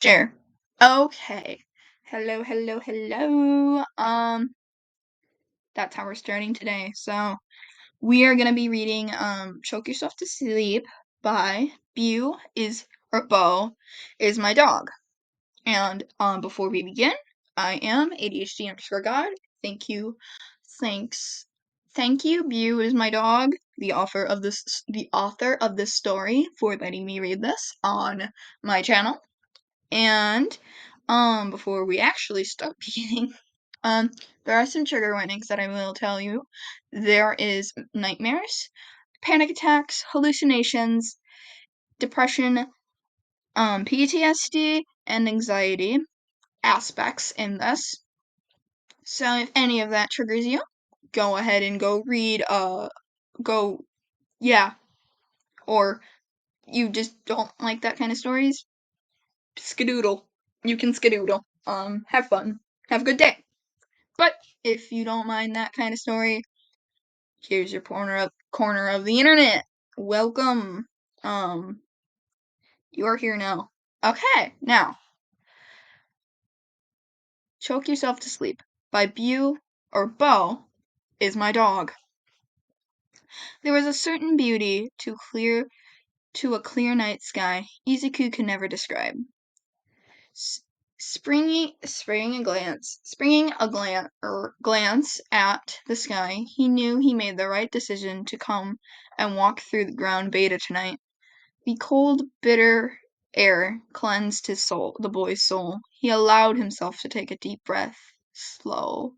Sure. Okay. Hello. That's how we're starting today. So we are gonna be reading Choke Yourself to Sleep by Bo is my dog. And before we begin, I am ADHD_God. Thank you. Thank you, Bew is my dog, the author of this story, for letting me read this on my channel. And before we actually start beginning, there are some trigger warnings that I will tell you. There is nightmares, panic attacks, hallucinations, depression, PTSD, and anxiety aspects in this. So if any of that triggers you, go ahead and go read, or you just don't like that kind of stories, skedoodle. You can skedoodle. Have fun. Have a good day. But if you don't mind that kind of story, here's your corner of the internet. Welcome. You're here now. Okay, now, Choke Yourself to Sleep by Bo is my dog. There was a certain beauty to a clear night sky Izuku could never describe. Springing a glance at the sky, he knew he made the right decision to come and walk through the ground beta tonight. The cold, bitter air cleansed the boy's soul. He allowed himself to take a deep, slow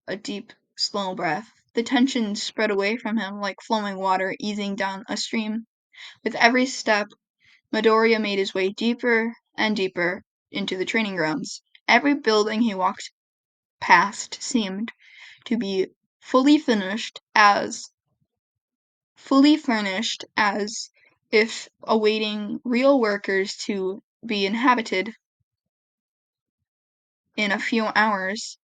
breath. The tension spread away from him like flowing water easing down a stream. With every step, Midoriya made his way deeper and deeper into the training grounds. Every building he walked past seemed to be fully furnished as if awaiting real workers to be inhabited. In a few hours,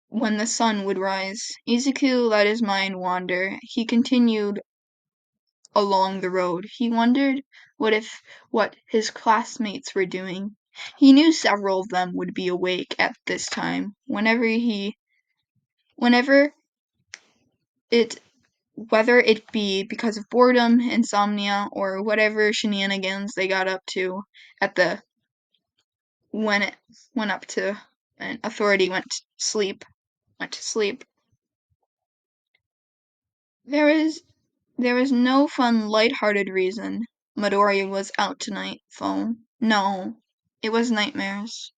when the sun would rise, Izuku let his mind wander. He continued along the road. He wondered what his classmates were doing. He knew several of them would be awake at this time, whether it be because of boredom, insomnia, or whatever shenanigans they got up to when it went up to and authority went to sleep. There is no fun, light-hearted reason Midoriya was out tonight, phone. No, it was nightmares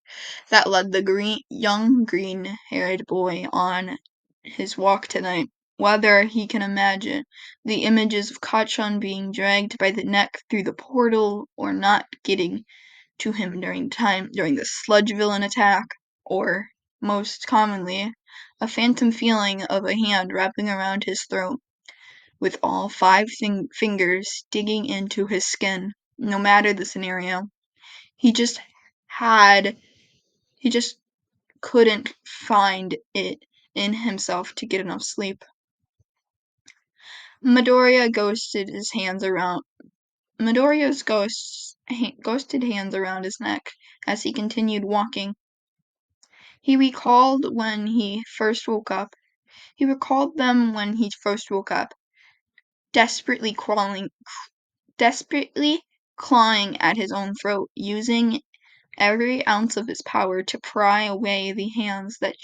that led the young green-haired boy on his walk tonight. Whether he can imagine the images of Kachan being dragged by the neck through the portal or not getting to him during the sludge villain attack, or, most commonly, a phantom feeling of a hand wrapping around his throat, with all 5 fingers digging into his skin. No matter the scenario, he just couldn't find it in himself to get enough sleep. Midoriya's ghosted hands around his neck as he continued walking. He recalled them when he first woke up, desperately clawing at his own throat, using every ounce of his power to pry away the hands that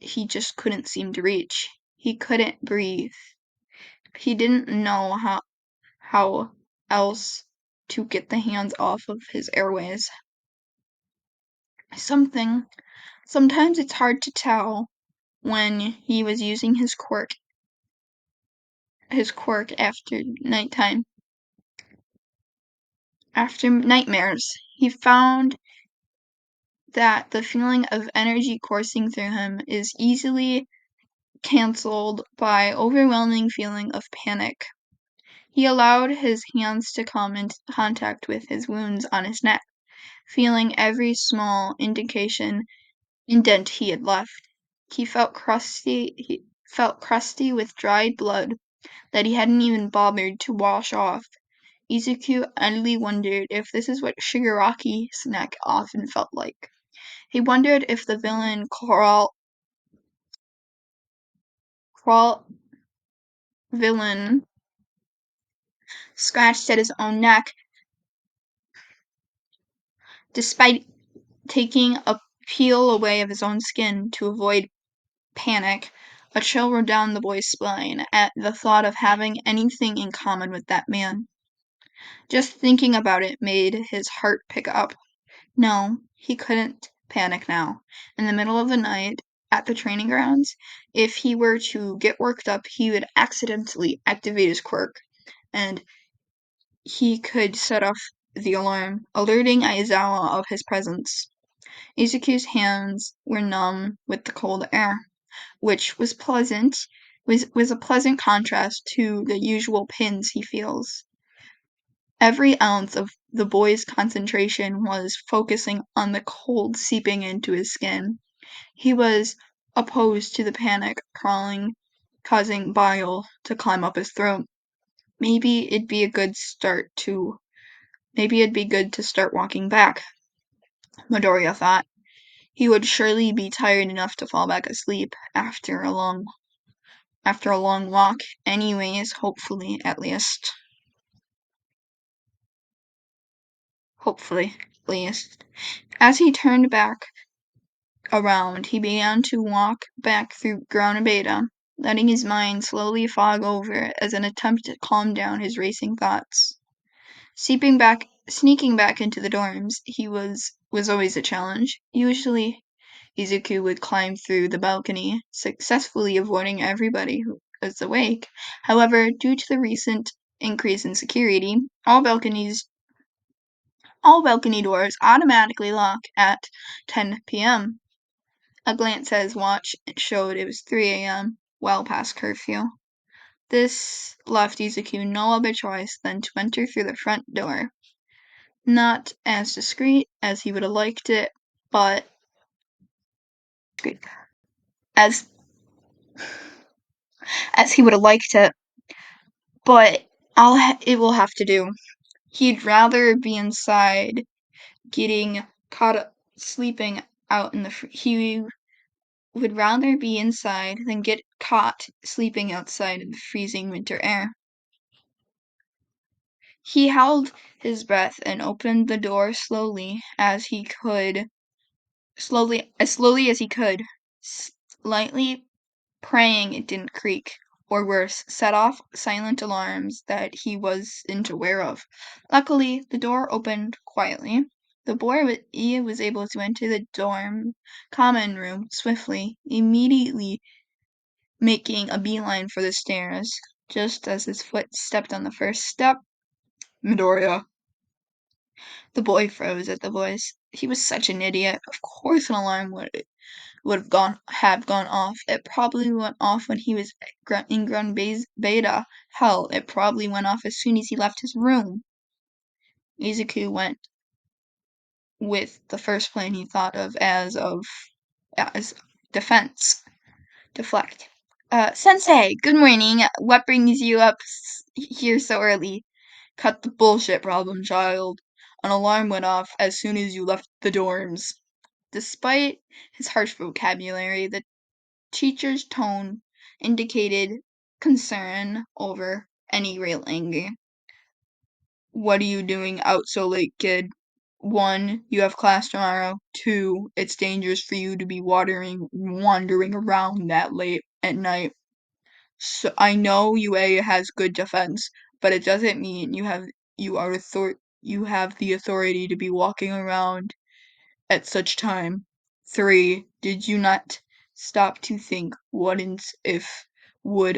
he just couldn't seem to reach. He couldn't breathe. He didn't know how else to get the hands off of his airways. Sometimes it's hard to tell when he was using his quirk after nighttime. After nightmares, he found that the feeling of energy coursing through him is easily cancelled by overwhelming feeling of panic. He allowed his hands to come into contact with his wounds on his neck, feeling every small indent he had left. He felt crusty with dried blood that he hadn't even bothered to wash off. Izuku idly wondered if this is what Shigaraki's neck often felt like. He wondered if the villain villain scratched at his own neck despite taking a peel away of his own skin to avoid panic. A chill rode down the boy's spine at the thought of having anything in common with that man. Just thinking about it made his heart pick up. No, he couldn't panic now. In the middle of the night, at the training grounds, if he were to get worked up, he would accidentally activate his quirk, and he could set off the alarm, alerting Aizawa of his presence. Izuku's hands were numb with the cold air, which was a pleasant contrast to the usual pins he feels. Every ounce of the boy's concentration was focusing on the cold seeping into his skin. He was opposed to the panic causing bile to climb up his throat. Maybe it'd be good to start walking back, Midoriya thought. He would surely be tired enough to fall back asleep after a long walk anyways, hopefully, at least. Hopefully, at least. As he turned back around, he began to walk back through ground beta, letting his mind slowly fog over as an attempt to calm down his racing thoughts. Sneaking back into the dorms, he was always a challenge. Usually, Izuku would climb through the balcony, successfully avoiding everybody who was awake. However, due to the recent increase in security, all balcony doors automatically lock at 10 p.m. A glance at his watch showed it was 3 a.m., well past curfew. This left Izuku no other choice than to enter through the front door. Not as discreet as he would have liked it, but as he would have liked it, but it will have to do. He'd rather be inside getting caught sleeping out in the he would rather be inside than get caught sleeping outside in the freezing winter air. He held his breath and opened the door slowly as he could, slightly praying it didn't creak, or worse, set off silent alarms that he wasn't aware of. Luckily, the door opened quietly. The boy was able to enter the dorm common room swiftly, immediately making a beeline for the stairs. Just as his foot stepped on the first step, Midoriya. The boy froze at the voice. He was such an idiot. Of course an alarm would have gone off. It probably went off when he was in ground beta. Hell, it probably went off as soon as he left his room. Izuku went with the first plan he thought of as defense. Deflect. Sensei, good morning. What brings you up here so early? Cut the bullshit problem, child. An alarm went off as soon as you left the dorms. Despite his harsh vocabulary, the teacher's tone indicated concern over any real anger. What are you doing out so late, kid? 1, you have class tomorrow. 2, it's dangerous for you to be wandering around that late at night. So I know UA has good defense, but it doesn't mean you have the authority to be walking around at such time. 3, did you not stop to think would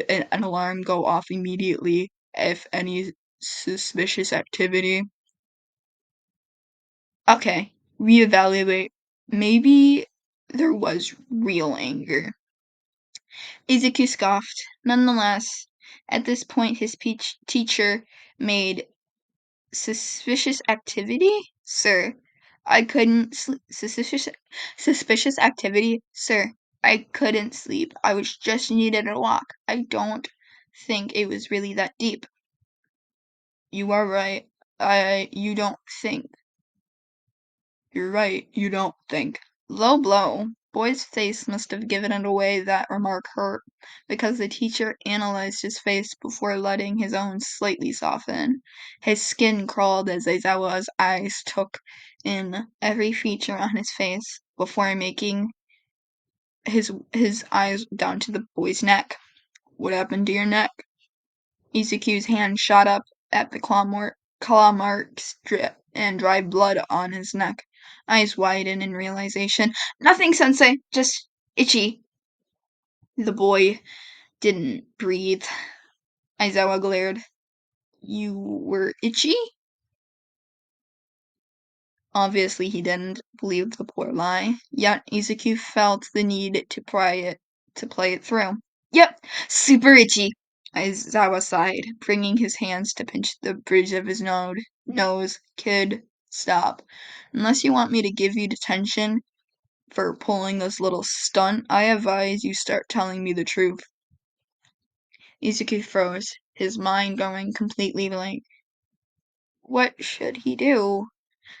an alarm go off immediately if any suspicious activity? Okay, reevaluate. Maybe there was real anger. Izuku scoffed. Nonetheless, at this point his teacher made suspicious activity? Sir, I couldn't suspicious activity? Sir, I couldn't sleep. I was just needed a walk. I don't think it was really that deep. You are right. You don't think. You're right, you don't think. Low blow. Boy's face must have given it away that remark hurt, because the teacher analyzed his face before letting his own slightly soften. His skin crawled as Aizawa's eyes took in every feature on his face before making his eyes down to the boy's neck. What happened to your neck? Izuku's hand shot up at the claw marks and dry blood on his neck. Eyes widened in realization. Nothing, sensei, just itchy. The boy didn't breathe. Aizawa glared. You were itchy? Obviously he didn't believe the poor lie, yet Izuku felt the need to play it through. Yep, super itchy. Aizawa sighed, bringing his hands to pinch the bridge of his nose. Kid, stop. Unless you want me to give you detention for pulling this little stunt, I advise you start telling me the truth. Izuku froze, his mind going completely blank. What should he do?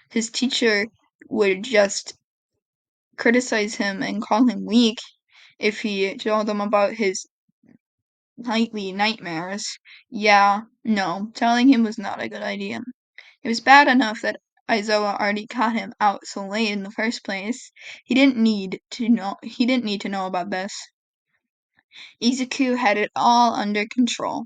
His teacher would just criticize him and call him weak if he told them about his nightly nightmares. Yeah, no, telling him was not a good idea. It was bad enough that Aizawa already caught him out so late in the first place. He didn't need to know about this. Izuku had it all under control.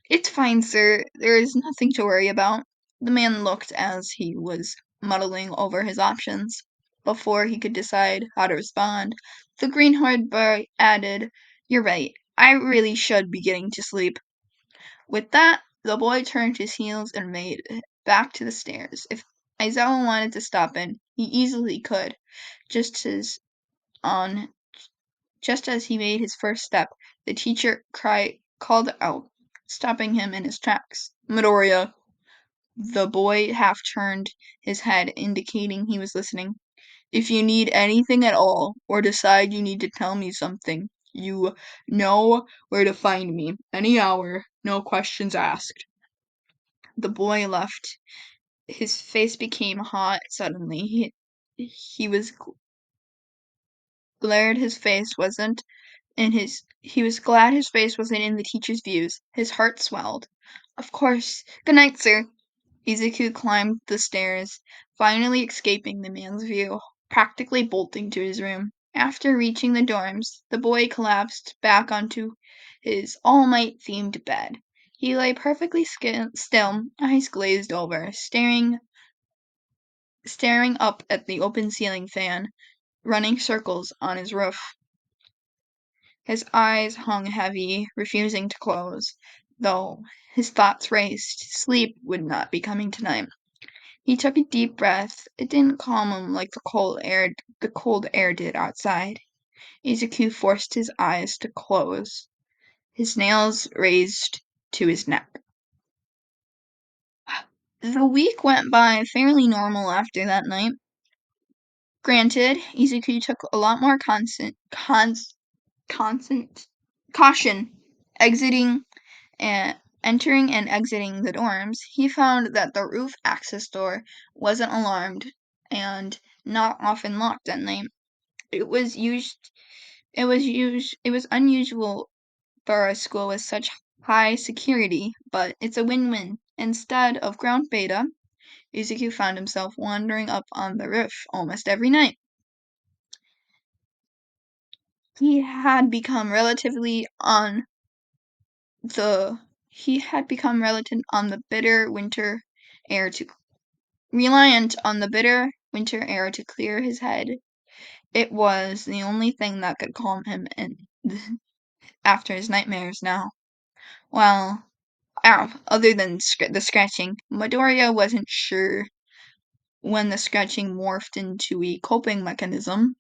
It's fine, sir. There is nothing to worry about. The man looked as he was muddling over his options. Before he could decide how to respond, the green-haired boy added, You're right. I really should be getting to sleep. With that, the boy turned his heels and made back to the stairs. If Aizawa wanted to stop him, he easily could. Just as on just as he made his first step, the teacher called out, stopping him in his tracks. Midoriya. The boy half turned his head, indicating he was listening. If you need anything at all, or decide you need to tell me something, you know where to find me. Any hour, no questions asked. The boy left. His face became hot suddenly. He was glared his face wasn't he was glad his face wasn't in the teacher's views. His heart swelled. Of course. Good night, sir. Izuku climbed the stairs, finally escaping the man's view, practically bolting to his room. After reaching the dorms, the boy collapsed back onto his All Might themed bed. He lay perfectly still, eyes glazed over, staring up at the open ceiling fan running circles on his roof. His eyes hung heavy, refusing to close, though his thoughts raced. Sleep would not be coming tonight. He took a deep breath. It didn't calm him like the cold air did outside. Izuku forced his eyes to close, his nails raised to his neck. The week went by fairly normal after that night. Granted, Izuku took a lot more caution exiting and entering and exiting the dorms. He found that the roof access door wasn't alarmed and not often locked at night. It was unusual for a school with such high security, but it's a win-win. Instead of ground beta, Izuku found himself wandering up on the roof almost every night. He had become reliant on the bitter winter air to clear his head. It was the only thing that could calm him after his nightmares now. Well, other than the scratching, Midoriya wasn't sure when the scratching morphed into a coping mechanism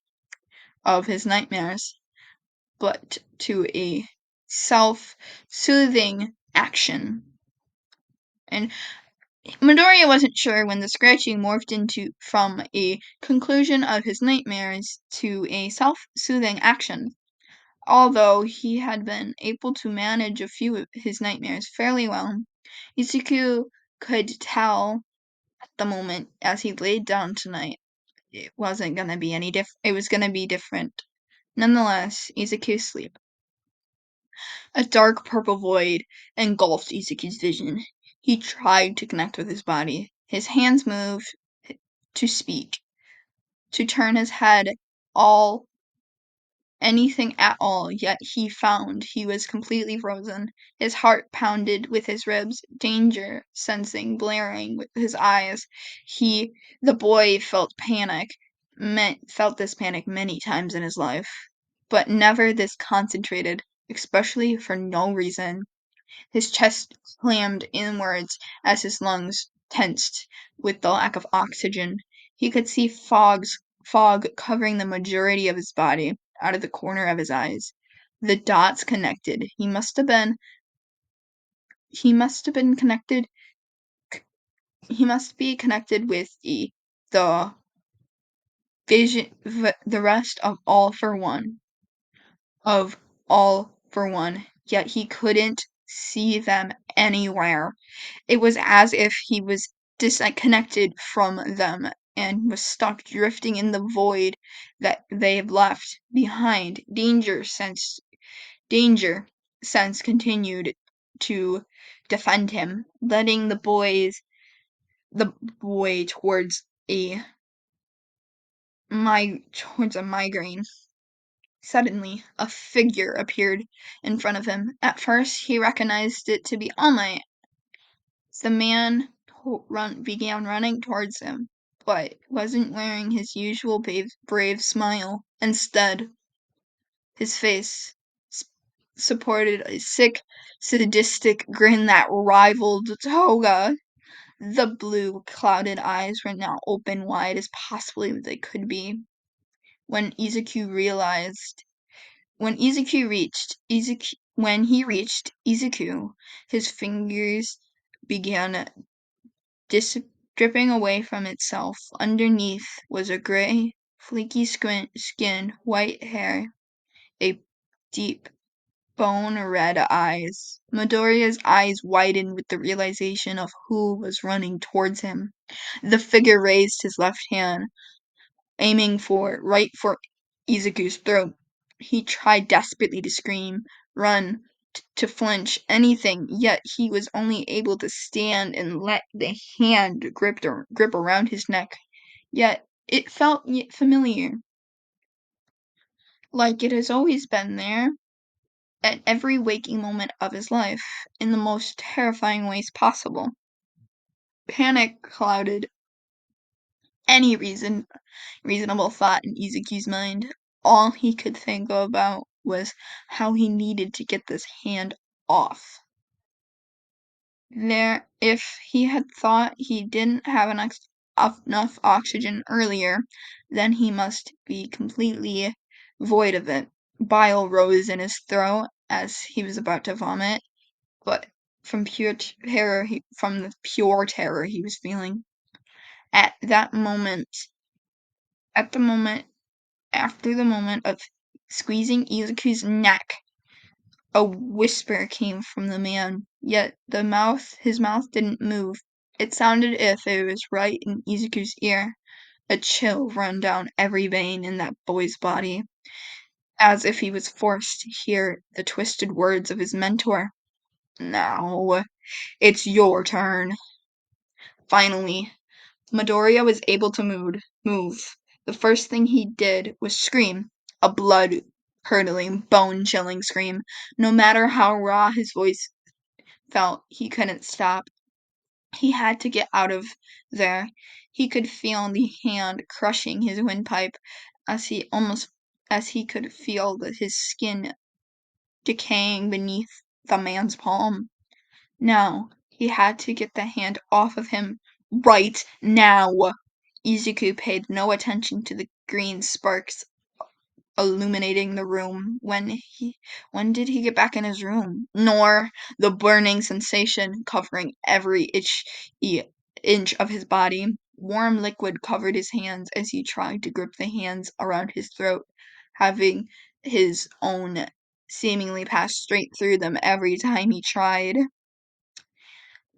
of his nightmares, but to a self-soothing action. And Midoriya wasn't sure when the scratching morphed from a conclusion of his nightmares to a self-soothing action. Although he had been able to manage a few of his nightmares fairly well, Izuku could tell at the moment as he laid down tonight, it wasn't gonna be any it was gonna be different. Nonetheless, Izuku's sleep. A dark purple void engulfed Izuku's vision. He tried to connect with his body. His hands moved to speak, to turn his head anything at all, yet he found he was completely frozen. His heart pounded with his ribs, danger sensing blaring with his eyes. The boy felt this panic many times in his life, but never this concentrated, especially for no reason. His chest clammed inwards as his lungs tensed with the lack of oxygen. He could see fog covering the majority of his body out of the corner of his eyes. The dots connected. He must have been connected. He must be connected with the vision, the rest of all for one. Yet he couldn't see them anywhere. It was as if he was disconnected from them and was stuck drifting in the void that they had left behind. Danger sense continued to defend him, letting the boy towards a migraine. Suddenly, a figure appeared in front of him. At first, he recognized it to be All Might. The man began running towards him, but wasn't wearing his usual brave smile. Instead, his face supported a sick, sadistic grin that rivaled Toga. The blue, clouded eyes were now open wide as possibly they could be. When he reached Izuku, his fingers began dripping away from itself. Underneath was a gray, flaky skin, white hair, a deep bone-red eyes. Midoriya's eyes widened with the realization of who was running towards him. The figure raised his left hand, aiming right for Izuku's throat. He tried desperately to scream, run, to flinch, anything, yet he was only able to stand and let the hand grip around his neck. Yet it felt familiar, like it has always been there, at every waking moment of his life, in the most terrifying ways possible. Panic clouded any reasonable thought in Izuku's mind. All he could think about was how he needed to get this hand off. If he had thought he didn't have enough oxygen earlier, then he must be completely void of it. Bile rose in his throat as he was about to vomit, but from the pure terror he was feeling. After the moment of squeezing Izuku's neck, a whisper came from the man, yet his mouth didn't move. It sounded as if it was right in Izuku's ear. A chill ran down every vein in that boy's body, as if he was forced to hear the twisted words of his mentor. Now, it's your turn. Finally, Midoriya was able to move. The first thing he did was scream, a blood-curdling, bone-chilling scream. No matter how raw his voice felt, he couldn't stop. He had to get out of there. He could feel the hand crushing his windpipe as he could feel his skin decaying beneath the man's palm. Now, he had to get the hand off of him right now. Izuku paid no attention to the green sparks illuminating the room. When did he get back in his room? Nor the burning sensation covering every inch of his body. Warm liquid covered his hands as he tried to grip the hands around his throat, having his own seemingly pass straight through them every time he tried.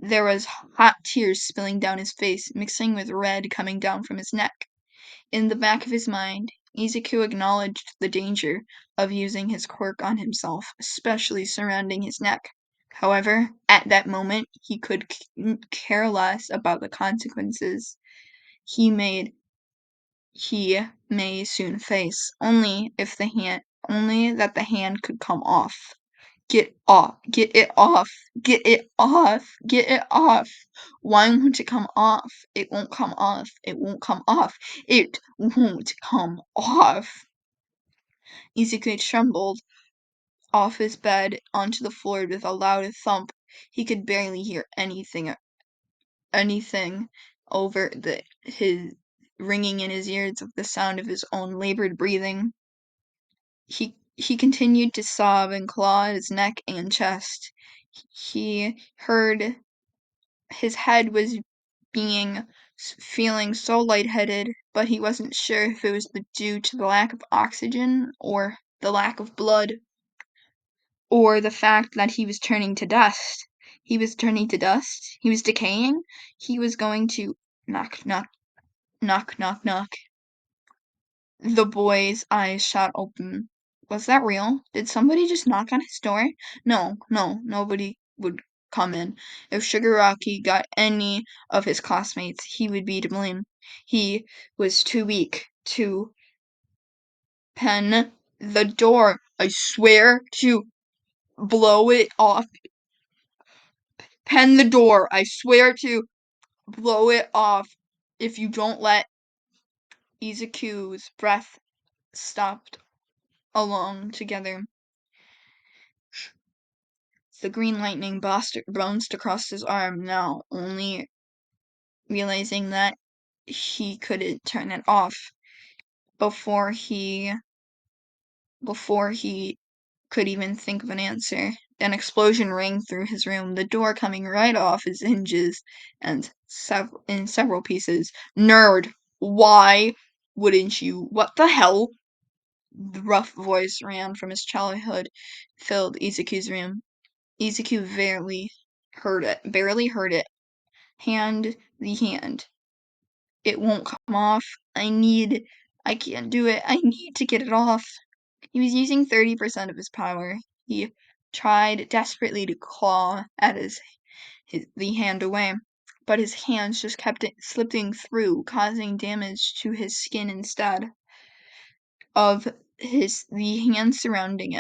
There was hot tears spilling down his face, mixing with red coming down from his neck. In the back of his mind, Izuku acknowledged the danger of using his quirk on himself, especially surrounding his neck. However, at that moment, he could care less about the consequences he may soon face, only that the hand could come off. Get off, get it off, get it off, get it off. Why won't it come off? It won't come off, it won't come off, it won't come off. Izuku trembled off his bed onto the floor with a loud thump. He could barely hear anything over his ringing in his ears of the sound of his own labored breathing. He continued to sob and claw at his neck and chest. He heard his head was feeling so lightheaded, but he wasn't sure if it was due to the lack of oxygen or the lack of blood or the fact that he was turning to dust. He was turning to dust. He was decaying. He was going to knock, knock, knock, knock, knock. The boy's eyes shot open. Was that real? Did somebody just knock on his door? No, nobody would come in. If Shigaraki got any of his classmates, he would be to blame. He was too weak to pen the door. I swear to blow it off. Pen the door. I swear to blow it off if you don't let. Izuku's breath stopped along together. The green lightning bounced across his arm now, only realizing that he couldn't turn it off before he could even think of an answer. An explosion rang through his room, the door coming right off its hinges and in several pieces. Nerd, why wouldn't you? What the hell? The rough voice ran from his childhood, filled Izuku's room. Izuku barely heard it. Hand the hand. It won't come off. I can't do it. I need to get it off. He was using 30% of his power. He tried desperately to claw at the hand away, but his hands just kept slipping through, causing damage to his skin instead of the hand surrounding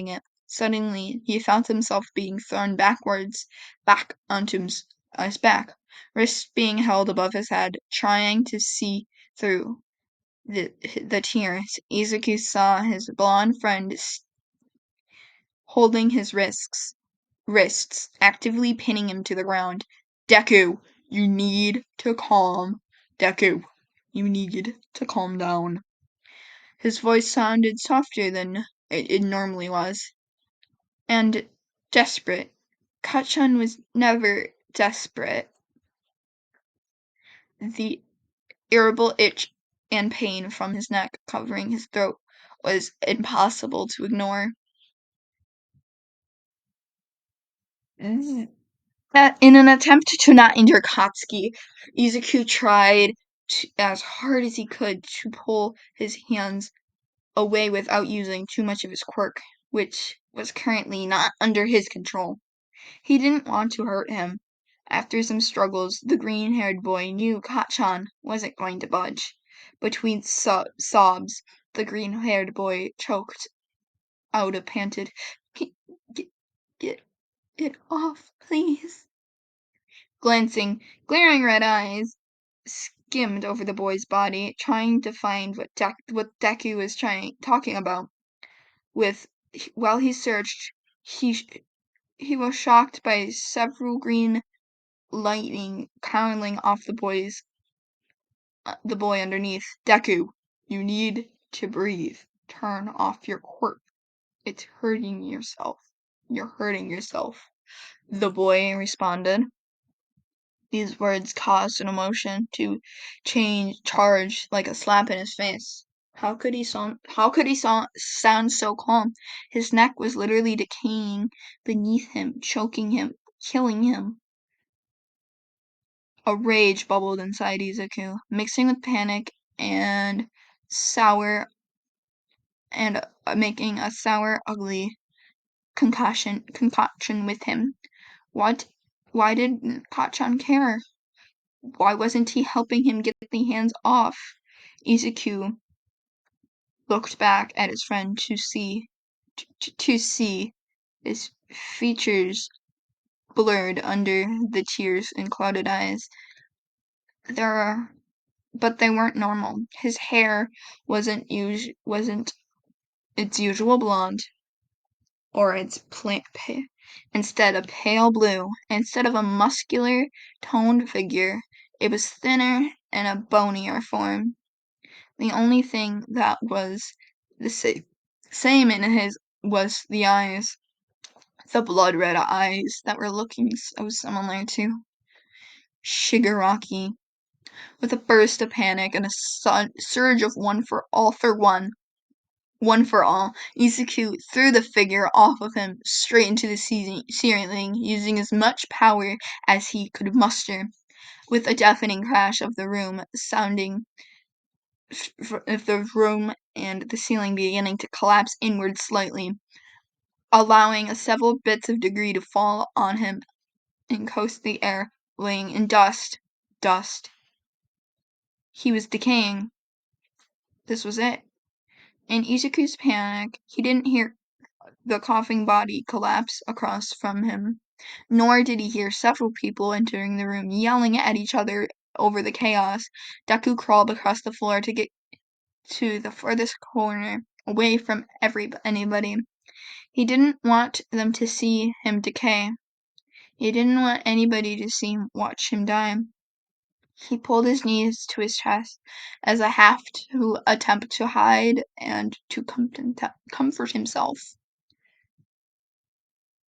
it. Suddenly, he felt himself being thrown backwards, back onto his back, wrists being held above his head, trying to see through the tears. Izuku saw his blonde friend holding his wrists, actively pinning him to the ground. Deku, you need to calm. Deku, you need to calm down. His voice sounded softer than it normally was, and desperate. Kacchan was never desperate. The irritable itch and pain from his neck covering his throat was impossible to ignore. In an attempt to not injure Katsuki, Izuku tried as hard as he could to pull his hands away without using too much of his quirk, which was currently not under his control. He didn't want to hurt him. After some struggles, the green-haired boy knew Kacchan wasn't going to budge. Between sobs, the green-haired boy choked out a panted, Get it off, please. Glaring red eyes skimmed over the boy's body, trying to find what Deku was talking about. While he searched, he was shocked by several green lightning cowling off the boy underneath. Deku, you need to breathe. Turn off your quirk. It's hurting yourself. You're hurting yourself. The boy responded. These words caused an emotion to charge like a slap in his face. How could he sound so calm? His neck was literally decaying beneath him, choking him. killing him. A rage bubbled inside Izuku, mixing with panic and sour and making a sour, ugly concoction with him. Why didn't Kacchan care? Why wasn't he helping him get the hands off? Izuku looked back at his friend to see his features blurred under the tears and clouded eyes. But they weren't normal. His hair wasn't its usual blonde, or instead a pale blue. Instead of a muscular, toned figure, it was thinner and a bonier form. The only thing that was the same in his was the eyes, the blood red eyes that were looking so similar to Shigaraki. With a burst of panic and a surge of one for all, Izuku threw the figure off of him straight into the ceiling, using as much power as he could muster. With a deafening crash of the room and the ceiling beginning to collapse inward slightly, allowing several bits of debris to fall on him and coat the air, laying in dust. He was decaying. This was it. In Izuku's panic, he didn't hear the coughing body collapse across from him, nor did he hear several people entering the room yelling at each other over the chaos. Deku crawled across the floor to get to the furthest corner, away from anybody. He didn't want them to see him decay. He didn't want anybody to watch him die. He pulled his knees to his chest as a half to attempt to hide and to comfort himself.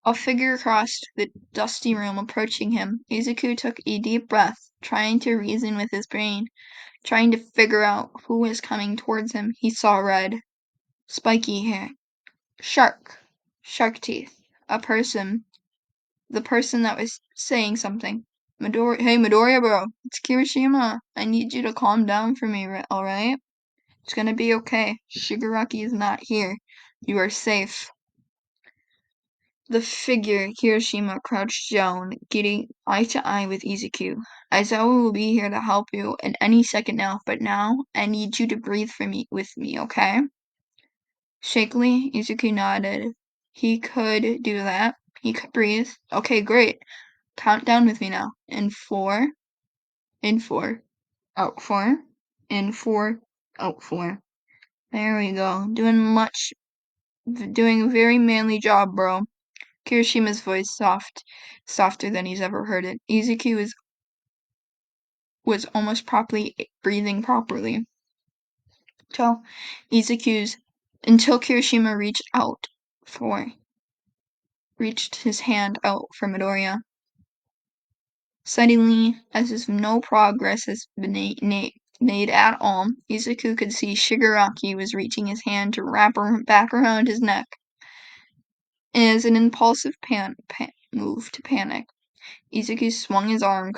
A figure crossed the dusty room, approaching him. Izuku took a deep breath, trying to reason with his brain, trying to figure out who was coming towards him. He saw red, spiky hair, shark teeth, a person, the person that was saying something. Hey, Midoriya, bro, it's Kirishima. I need you to calm down for me, alright? It's gonna be okay. Shigaraki is not here. You are safe. The figure Kirishima crouched down, getting eye to eye with Izuku. Aizawa will be here to help you in any second now, but now I need you to breathe with me, okay? Shakily, Izuku nodded. He could do that. He could breathe. Okay, great. Count down with me now. In 4, out 4, in 4, out 4. There we go. Doing a very manly job, bro. Kirishima's voice softer than he's ever heard it. Izuku was almost breathing properly. Until Kirishima reached his hand out for Midoriya. Suddenly, as if no progress has been made at all, Izuku could see Shigaraki was reaching his hand to wrap back around his neck. As an impulsive move to panic, Izuku swung his arm,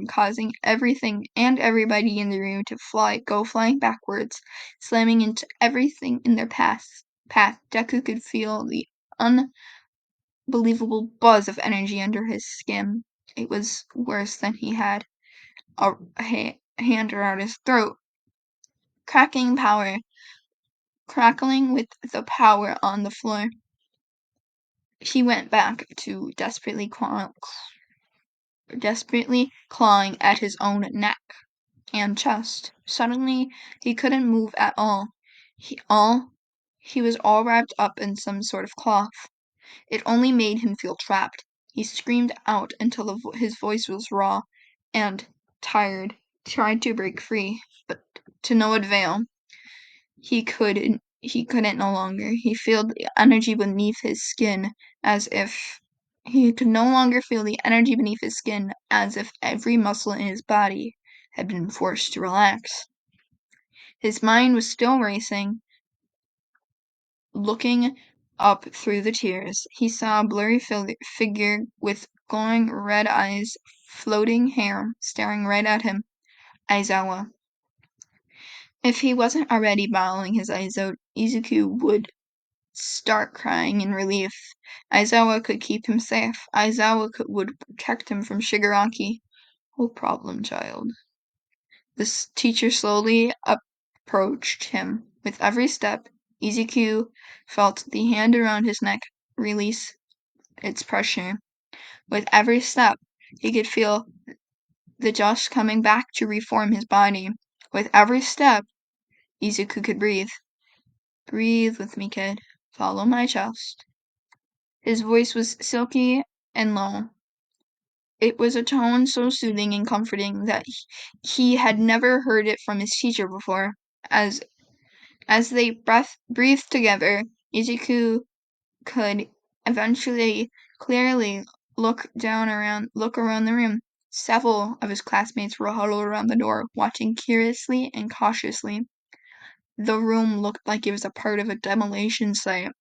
causing everything and everybody in the room to go flying backwards, slamming into everything in their path. Deku could feel the unbelievable buzz of energy under his skin. It was worse than he had a hand around his throat. Crackling with the power on the floor. He went back to desperately clawing at his own neck and chest. Suddenly, he couldn't move at all. He was all wrapped up in some sort of cloth. It only made him feel trapped. He screamed out until his voice was raw and tired, tried to break free, but to no avail. He couldn't no longer. He felt the energy beneath his skin as if every muscle in his body had been forced to relax. His mind was still racing, looking up through the tears. He saw a blurry figure with glowing red eyes, floating hair, staring right at him. Aizawa. If he wasn't already bawling his eyes out, Izuku would start crying in relief. Aizawa could keep him safe. Would protect him from Shigaraki. No problem, child. The teacher slowly approached him. With every step, Izuku felt the hand around his neck release its pressure. With every step, he could feel the dust coming back to reform his body. With every step, Izuku could breathe. Breathe with me, kid. Follow my chest. His voice was silky and low. It was a tone so soothing and comforting that he had never heard it from his teacher before. As they breathed together, Izuku could eventually clearly look around the room. Several of his classmates were huddled around the door, watching curiously and cautiously. The room looked like it was a part of a demolition site,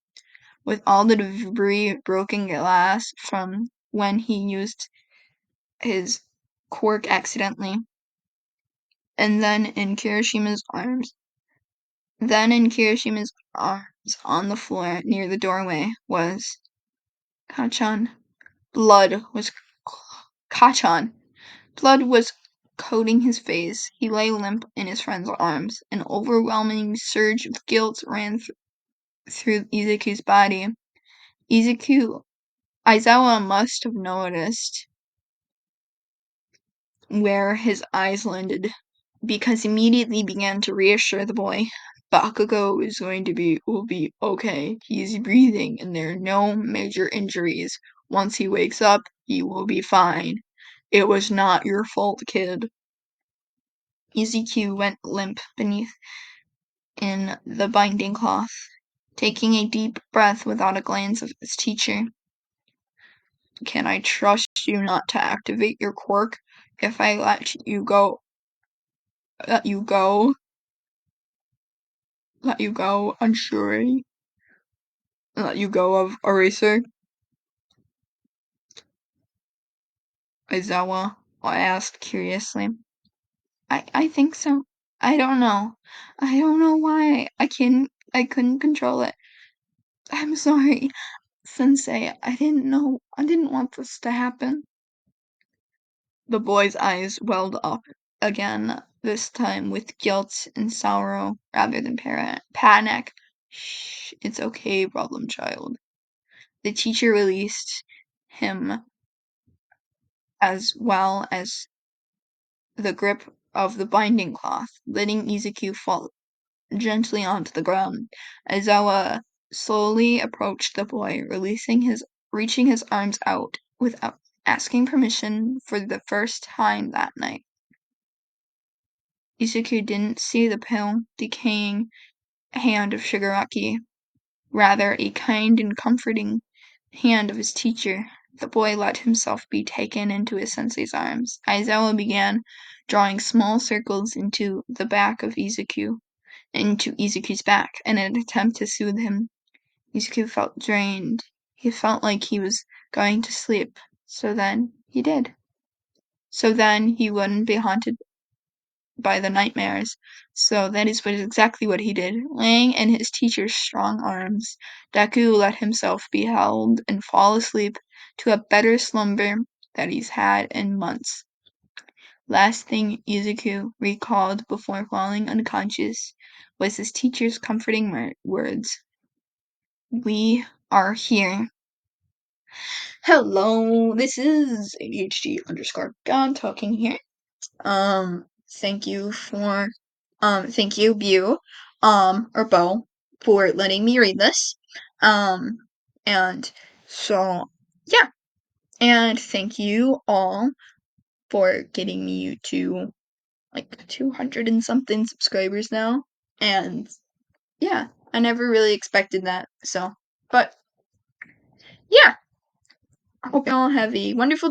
with all the debris, broken glass from when he used his quirk accidentally. And then in Kirishima's arms on the floor near the doorway was Kachan. Blood was coating his face. He lay limp in his friend's arms. An overwhelming surge of guilt ran through Izuku's body. Aizawa must have noticed where his eyes landed, because he immediately began to reassure the boy. Bakugo will be okay. He's breathing and there are no major injuries. Once he wakes up, he will be fine. It was not your fault, kid. Izuku went limp beneath in the binding cloth, taking a deep breath without a glance at his teacher. Can I trust you not to activate your quirk if I let you go, Unshuri? Let you go of Eraser? Aizawa asked curiously. I think so. I don't know. I don't know why. I couldn't control it. I'm sorry, Sensei. I didn't know. I didn't want this to happen. The boy's eyes welled up again, this time with guilt and sorrow rather than panic. Shh, it's okay, problem child. The teacher released him as well as the grip of the binding cloth, letting Izuku fall gently onto the ground. Aizawa slowly approached the boy, reaching his arms out without asking permission for the first time that night. Izuku didn't see the pale, decaying hand of Shigaraki, rather a kind and comforting hand of his teacher. The boy let himself be taken into his sensei's arms. Aizawa began drawing small circles into Izuku's back, in an attempt to soothe him. Izuku felt drained. He felt like he was going to sleep. So then he did. So then he wouldn't be haunted by the nightmares. So that is exactly what he did. Laying in his teacher's strong arms, Deku let himself be held and fall asleep to a better slumber that he's had in months. Last thing Izuku recalled before falling unconscious was his teacher's comforting words. We are here. Hello, this is ADHD_God talking here. Thank you, Bu, or Bo, for letting me read this. And so, yeah. And thank you all for getting me to, 200 and something subscribers now. And, yeah, I never really expected that, so, but, yeah. I hope you all have a wonderful day.